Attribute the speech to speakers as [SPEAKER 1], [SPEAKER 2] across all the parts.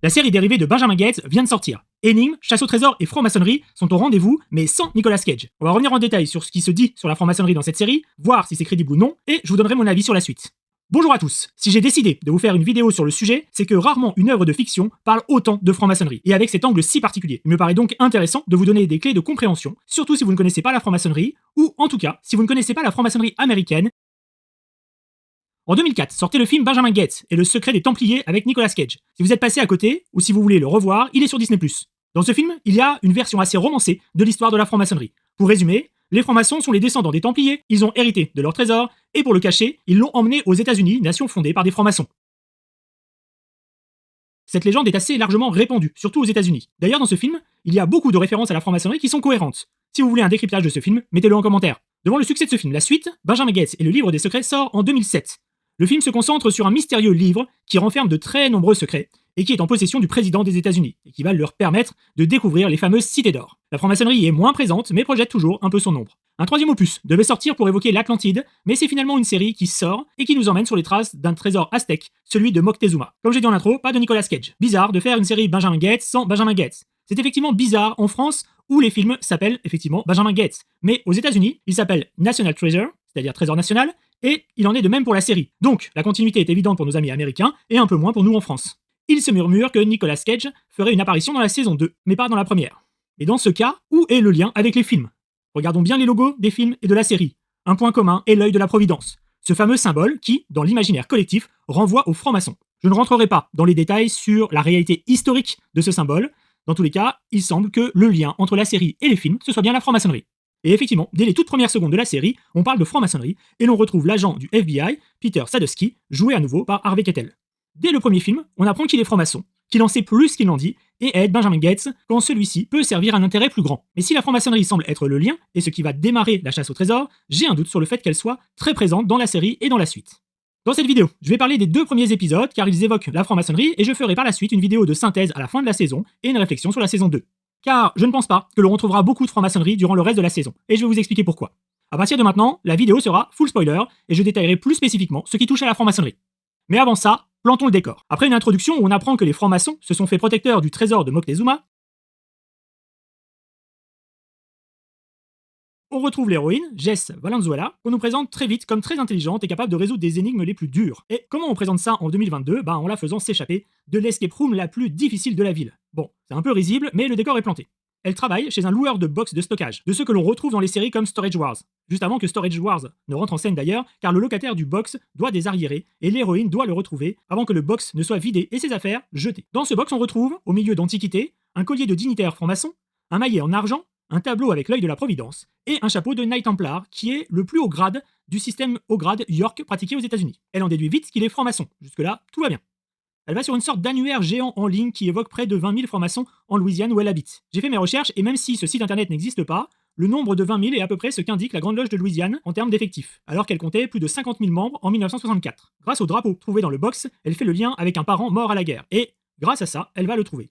[SPEAKER 1] La série dérivée de Benjamin Gates vient de sortir. Énigmes, chasse au trésor et franc-maçonnerie sont au rendez-vous, mais sans Nicolas Cage. On va revenir en détail sur ce qui se dit sur la franc-maçonnerie dans cette série, voir si c'est crédible ou non, et je vous donnerai mon avis sur la suite. Bonjour à tous. Si j'ai décidé de vous faire une vidéo sur le sujet, c'est que rarement une œuvre de fiction parle autant de franc-maçonnerie, et avec cet angle si particulier. Il me paraît donc intéressant de vous donner des clés de compréhension, surtout si vous ne connaissez pas la franc-maçonnerie, ou en tout cas, si vous ne connaissez pas la franc-maçonnerie américaine. En 2004, sortait le film Benjamin Gates et le secret des Templiers avec Nicolas Cage. Si vous êtes passé à côté, ou si vous voulez le revoir, il est sur Disney+. Dans ce film, il y a une version assez romancée de l'histoire de la franc-maçonnerie. Pour résumer, les francs-maçons sont les descendants des Templiers, ils ont hérité de leur trésor, et pour le cacher, ils l'ont emmené aux États-Unis, nation fondée par des francs-maçons. Cette légende est assez largement répandue, surtout aux États-Unis. D'ailleurs, dans ce film, il y a beaucoup de références à la franc-maçonnerie qui sont cohérentes. Si vous voulez un décryptage de ce film, mettez-le en commentaire. Devant le succès de ce film, la suite, Benjamin Gates et le livre des secrets sort en 2007. Le film se concentre sur un mystérieux livre qui renferme de très nombreux secrets et qui est en possession du président des États-Unis et qui va leur permettre de découvrir les fameuses cités d'or. La franc-maçonnerie est moins présente mais projette toujours un peu son ombre. Un troisième opus devait sortir pour évoquer l'Atlantide, mais c'est finalement une série qui sort et qui nous emmène sur les traces d'un trésor aztèque, celui de Moctezuma. Comme j'ai dit en intro, pas de Nicolas Cage. Bizarre de faire une série Benjamin Gates sans Benjamin Gates. C'est effectivement bizarre en France où les films s'appellent effectivement Benjamin Gates, mais aux États-Unis, il s'appelle National Treasure, c'est-à-dire trésor national, et il en est de même pour la série. Donc, la continuité est évidente pour nos amis américains, et un peu moins pour nous en France. Il se murmure que Nicolas Cage ferait une apparition dans la saison 2, mais pas dans la première. Et dans ce cas, où est le lien avec les films? Regardons bien les logos des films et de la série. Un point commun est l'œil de la Providence, ce fameux symbole qui, dans l'imaginaire collectif, renvoie aux francs-maçons. Je ne rentrerai pas dans les détails sur la réalité historique de ce symbole. Dans tous les cas, il semble que le lien entre la série et les films, ce soit bien la franc-maçonnerie. Et effectivement, dès les toutes premières secondes de la série, on parle de franc-maçonnerie, et l'on retrouve l'agent du FBI, Peter Sadusky, joué à nouveau par Harvey Keitel. Dès le premier film, on apprend qu'il est franc-maçon, qu'il en sait plus qu'il n'en dit, et aide Benjamin Gates quand celui-ci peut servir un intérêt plus grand. Mais si la franc-maçonnerie semble être le lien, et ce qui va démarrer la chasse au trésor, j'ai un doute sur le fait qu'elle soit très présente dans la série et dans la suite. Dans cette vidéo, je vais parler des deux premiers épisodes, car ils évoquent la franc-maçonnerie, et je ferai par la suite une vidéo de synthèse à la fin de la saison, et une réflexion sur la saison 2. Car je ne pense pas que l'on retrouvera beaucoup de franc-maçonnerie durant le reste de la saison, et je vais vous expliquer pourquoi. À partir de maintenant, la vidéo sera full spoiler, et je détaillerai plus spécifiquement ce qui touche à la franc-maçonnerie. Mais avant ça, plantons le décor. Après une introduction où on apprend que les francs-maçons se sont fait protecteurs du trésor de Moctezuma, on retrouve l'héroïne, Jess Valenzuela, qu'on nous présente très vite comme très intelligente et capable de résoudre des énigmes les plus dures. Et comment on présente ça en 2022? En la faisant s'échapper de l'escape room la plus difficile de la ville. Bon, c'est un peu risible, mais le décor est planté. Elle travaille chez un loueur de box de stockage, de ceux que l'on retrouve dans les séries comme Storage Wars. Juste avant que Storage Wars ne rentre en scène d'ailleurs, car le locataire du box doit désarriérer et l'héroïne doit le retrouver avant que le box ne soit vidé et ses affaires jetées. Dans ce box, on retrouve, au milieu d'antiquités, un collier de dignitaire franc-maçon, un maillet en argent, un tableau avec l'œil de la Providence, et un chapeau de Knight Templar, qui est le plus haut grade du système haut grade York pratiqué aux États-Unis. Elle en déduit vite qu'il est franc-maçon. Jusque-là, tout va bien. Elle va sur une sorte d'annuaire géant en ligne qui évoque près de 20 000 francs-maçons en Louisiane où elle habite. J'ai fait mes recherches, et même si ce site internet n'existe pas, le nombre de 20 000 est à peu près ce qu'indique la Grande Loge de Louisiane en termes d'effectifs, alors qu'elle comptait plus de 50 000 membres en 1964. Grâce au drapeau trouvé dans le box, elle fait le lien avec un parent mort à la guerre, et grâce à ça, elle va le trouver.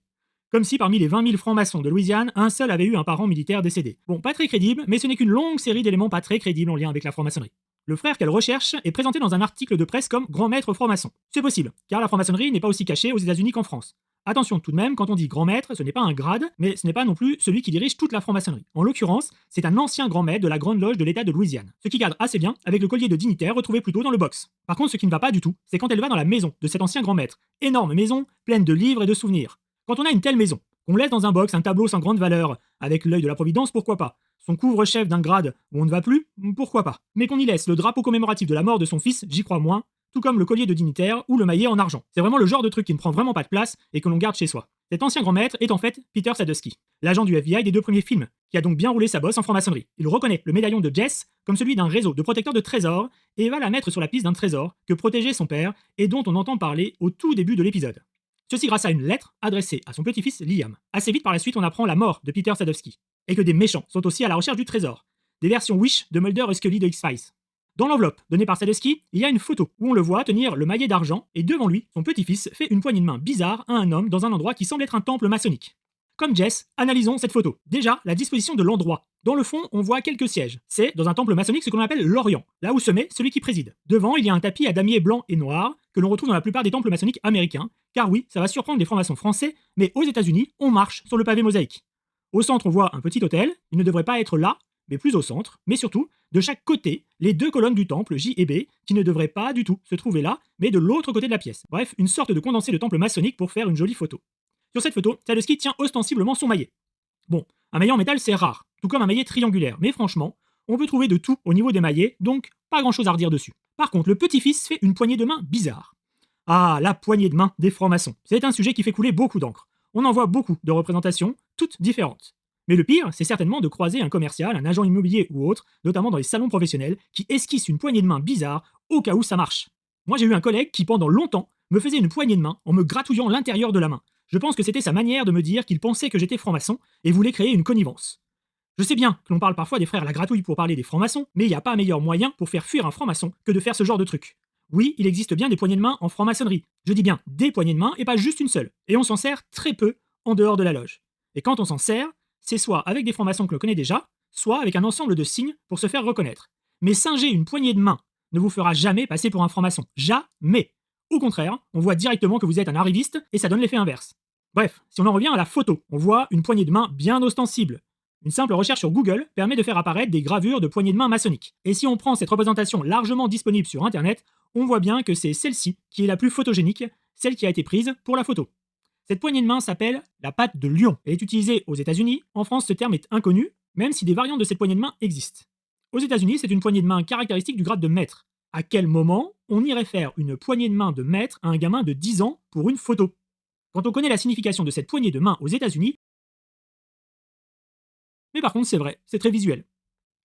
[SPEAKER 1] Comme si parmi les 20 000 francs-maçons de Louisiane, un seul avait eu un parent militaire décédé. Bon, pas très crédible, mais ce n'est qu'une longue série d'éléments pas très crédibles en lien avec la franc-maçonnerie. Le frère qu'elle recherche est présenté dans un article de presse comme grand maître franc-maçon. C'est possible, car la franc-maçonnerie n'est pas aussi cachée aux États-Unis qu'en France. Attention tout de même, quand on dit grand maître, ce n'est pas un grade, mais ce n'est pas non plus celui qui dirige toute la franc-maçonnerie. En l'occurrence, c'est un ancien grand maître de la Grande Loge de l'État de Louisiane, ce qui cadre assez bien avec le collier de dignitaire retrouvé plus tôt dans le box. Par contre, ce qui ne va pas du tout, c'est quand elle va dans la maison de cet ancien grand maître. Énorme maison, pleine de livres et de souvenirs. Quand on a une telle maison, qu'on laisse dans un box un tableau sans grande valeur, avec l'œil de la Providence, pourquoi pas? Son couvre-chef d'un grade où on ne va plus, pourquoi pas? Mais qu'on y laisse le drapeau commémoratif de la mort de son fils, j'y crois moins, tout comme le collier de dignitaire ou le maillet en argent. C'est vraiment le genre de truc qui ne prend vraiment pas de place et que l'on garde chez soi. Cet ancien grand maître est en fait Peter Sadusky, l'agent du FBI des deux premiers films, qui a donc bien roulé sa bosse en franc-maçonnerie. Il reconnaît le médaillon de Jess comme celui d'un réseau de protecteurs de trésors et va la mettre sur la piste d'un trésor que protégeait son père et dont on entend parler au tout début de l'épisode. Ceci grâce à une lettre adressée à son petit-fils Liam. Assez vite par la suite, on apprend la mort de Peter Sadusky, et que des méchants sont aussi à la recherche du trésor. Des versions Wish de Mulder et Scully de X-Files. Dans l'enveloppe donnée par Sadusky, il y a une photo où on le voit tenir le maillet d'argent, et devant lui, son petit-fils fait une poignée de main bizarre à un homme dans un endroit qui semble être un temple maçonnique. comme Jess, analysons cette photo. Déjà, la disposition de l'endroit. Dans le fond, on voit quelques sièges. C'est, dans un temple maçonnique, ce qu'on appelle l'Orient, là où se met celui qui préside. Devant, il y a un tapis à damier blanc et noir, que l'on retrouve dans la plupart des temples maçonniques américains, car oui, ça va surprendre les francs-maçons français, mais aux États-Unis, on marche sur le pavé mosaïque. Au centre, on voit un petit autel, il ne devrait pas être là, mais plus au centre, mais surtout, de chaque côté, les deux colonnes du temple, J et B, qui ne devraient pas du tout se trouver là, mais de l'autre côté de la pièce. Bref, une sorte de condensé de temple maçonnique pour faire une jolie photo. Sur cette photo, Sadowski tient ostensiblement son maillet. Bon, un maillet en métal c'est rare, tout comme un maillet triangulaire, mais franchement, on peut trouver de tout au niveau des maillets, donc pas grand chose à redire dessus. Par contre, le petit-fils fait une poignée de main bizarre. Ah, la poignée de main des francs-maçons. C'est un sujet qui fait couler beaucoup d'encre. On en voit beaucoup de représentations, toutes différentes. Mais le pire, c'est certainement de croiser un commercial, un agent immobilier ou autre, notamment dans les salons professionnels, qui esquisse une poignée de main bizarre au cas où ça marche. Moi j'ai eu un collègue qui pendant longtemps me faisait une poignée de main en me gratouillant l'intérieur de la main. Je pense que c'était sa manière de me dire qu'il pensait que j'étais franc-maçon et voulait créer une connivence. Je sais bien que l'on parle parfois des frères la gratouille pour parler des francs-maçons, mais il n'y a pas meilleur moyen pour faire fuir un franc-maçon que de faire ce genre de truc. Oui, il existe bien des poignées de main en franc-maçonnerie. Je dis bien des poignées de main et pas juste une seule. Et on s'en sert très peu en dehors de la loge. Et quand on s'en sert, c'est soit avec des francs-maçons que l'on connaît déjà, soit avec un ensemble de signes pour se faire reconnaître. Mais singer une poignée de main ne vous fera jamais passer pour un franc-maçon. Jamais. Au contraire, on voit directement que vous êtes un arriviste et ça donne l'effet inverse. Bref, si on en revient à la photo, on voit une poignée de main bien ostensible. Une simple recherche sur Google permet de faire apparaître des gravures de poignées de main maçonniques. Et si on prend cette représentation largement disponible sur internet, on voit bien que c'est celle-ci qui est la plus photogénique, celle qui a été prise pour la photo. Cette poignée de main s'appelle la patte de lion. Elle est utilisée aux États-Unis. En France, ce terme est inconnu, même si des variantes de cette poignée de main existent. Aux États-Unis, c'est une poignée de main caractéristique du grade de maître. À quel moment on irait faire une poignée de main de maître à un gamin de 10 ans pour une photo? Quand on connaît la signification de cette poignée de main aux États-Unis, mais par contre c'est vrai, c'est très visuel.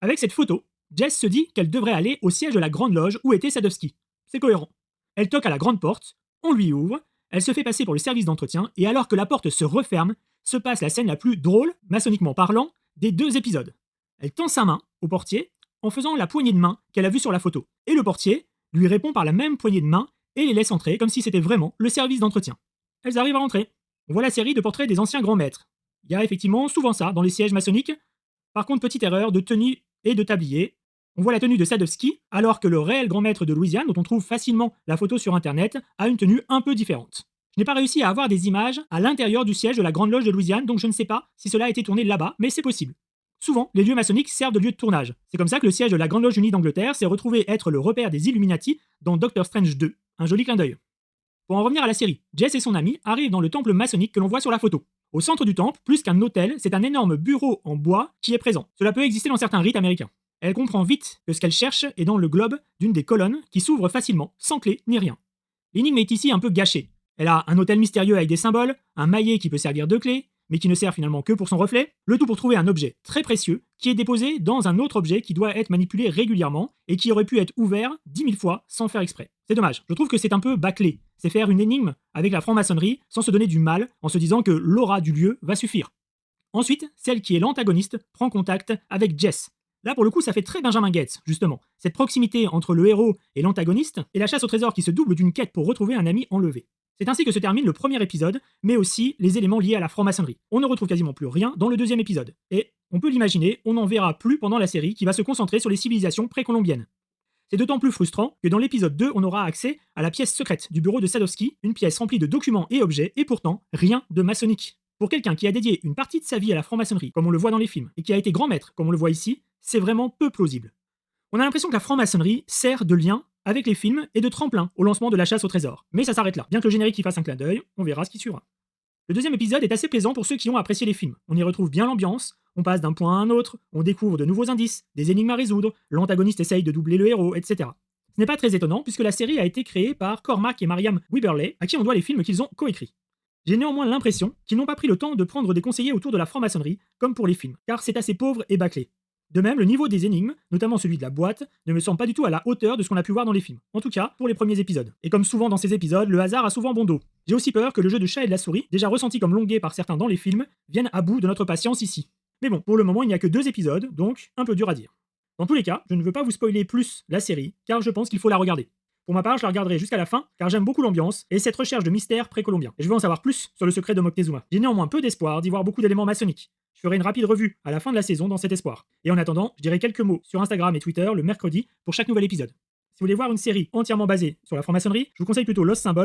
[SPEAKER 1] Avec cette photo, Jess se dit qu'elle devrait aller au siège de la Grande Loge où était Sadowski. C'est cohérent. Elle toque à la grande porte, on lui ouvre, elle se fait passer pour le service d'entretien, et alors que la porte se referme, se passe la scène la plus drôle, maçonniquement parlant, des 2 épisodes. Elle tend sa main au portier en faisant la poignée de main qu'elle a vue sur la photo. Et le portier lui répond par la même poignée de main et les laisse entrer comme si c'était vraiment le service d'entretien. Elles arrivent à rentrer. On voit la série de portraits des anciens grands maîtres. Il y a effectivement souvent ça dans les sièges maçonniques. Par contre, petite erreur de tenue et de tablier. On voit la tenue de Sadowski, alors que le réel grand maître de Louisiane, dont on trouve facilement la photo sur internet, a une tenue un peu différente. Je n'ai pas réussi à avoir des images à l'intérieur du siège de la Grande Loge de Louisiane, donc je ne sais pas si cela a été tourné là-bas, mais c'est possible. Souvent, les lieux maçonniques servent de lieu de tournage. C'est comme ça que le siège de la Grande Loge Unie d'Angleterre s'est retrouvé être le repère des Illuminati dans Doctor Strange 2. Un joli clin d'œil. Pour en revenir à la série, Jess et son ami arrivent dans le temple maçonnique que l'on voit sur la photo. Au centre du temple, plus qu'un autel, c'est un énorme bureau en bois qui est présent. Cela peut exister dans certains rites américains. Elle comprend vite que ce qu'elle cherche est dans le globe d'une des colonnes qui s'ouvre facilement, sans clé ni rien. L'énigme est ici un peu gâchée. Elle a un autel mystérieux avec des symboles, un maillet qui peut servir de clé, mais qui ne sert finalement que pour son reflet, le tout pour trouver un objet très précieux qui est déposé dans un autre objet qui doit être manipulé régulièrement et qui aurait pu être ouvert 10 000 fois sans faire exprès. C'est dommage, je trouve que c'est un peu bâclé. C'est faire une énigme avec la franc-maçonnerie sans se donner du mal en se disant que l'aura du lieu va suffire. Ensuite, celle qui est l'antagoniste prend contact avec Jess. Là, pour le coup, ça fait très Benjamin Gates, justement. Cette proximité entre le héros et l'antagoniste, et la chasse au trésor qui se double d'une quête pour retrouver un ami enlevé. C'est ainsi que se termine le premier épisode, mais aussi les éléments liés à la franc-maçonnerie. On ne retrouve quasiment plus rien dans le deuxième épisode. Et, on peut l'imaginer, on n'en verra plus pendant la série qui va se concentrer sur les civilisations précolombiennes. C'est d'autant plus frustrant que dans l'épisode 2, on aura accès à la pièce secrète du bureau de Sadowski, une pièce remplie de documents et objets, et pourtant, rien de maçonnique. Pour quelqu'un qui a dédié une partie de sa vie à la franc-maçonnerie, comme on le voit dans les films, et qui a été grand maître, comme on le voit ici, c'est vraiment peu plausible. On a l'impression que la franc-maçonnerie sert de lien avec les films et de tremplin au lancement de la chasse au trésor. Mais ça s'arrête là. Bien que le générique y fasse un clin d'œil, on verra ce qui suivra. Le deuxième épisode est assez plaisant pour ceux qui ont apprécié les films. On y retrouve bien l'ambiance, on passe d'un point à un autre, on découvre de nouveaux indices, des énigmes à résoudre, l'antagoniste essaye de doubler le héros, etc. Ce n'est pas très étonnant puisque la série a été créée par Cormac et Mariam Weberley, à qui on doit les films qu'ils ont coécrits. J'ai néanmoins l'impression qu'ils n'ont pas pris le temps de prendre des conseillers autour de la franc-maçonnerie, comme pour les films, car c'est assez pauvre et bâclé. De même, le niveau des énigmes, notamment celui de la boîte, ne me semble pas du tout à la hauteur de ce qu'on a pu voir dans les films. En tout cas, pour les premiers épisodes. Et comme souvent dans ces épisodes, le hasard a souvent bon dos. J'ai aussi peur que le jeu de chat et de la souris, déjà ressenti comme longué par certains dans les films, vienne à bout de notre patience ici. Mais bon, pour le moment, il n'y a que 2 épisodes, donc un peu dur à dire. Dans tous les cas, je ne veux pas vous spoiler plus la série, car je pense qu'il faut la regarder. Pour ma part, je la regarderai jusqu'à la fin, car j'aime beaucoup l'ambiance et cette recherche de mystère précolombien. Et je veux en savoir plus sur le secret de Moctezuma. J'ai néanmoins peu d'espoir d'y voir beaucoup d'éléments maçonniques. Je ferai une rapide revue à la fin de la saison dans cet espoir. Et en attendant, je dirai quelques mots sur Instagram et Twitter le mercredi pour chaque nouvel épisode. Si vous voulez voir une série entièrement basée sur la franc-maçonnerie, je vous conseille plutôt Los Symboles,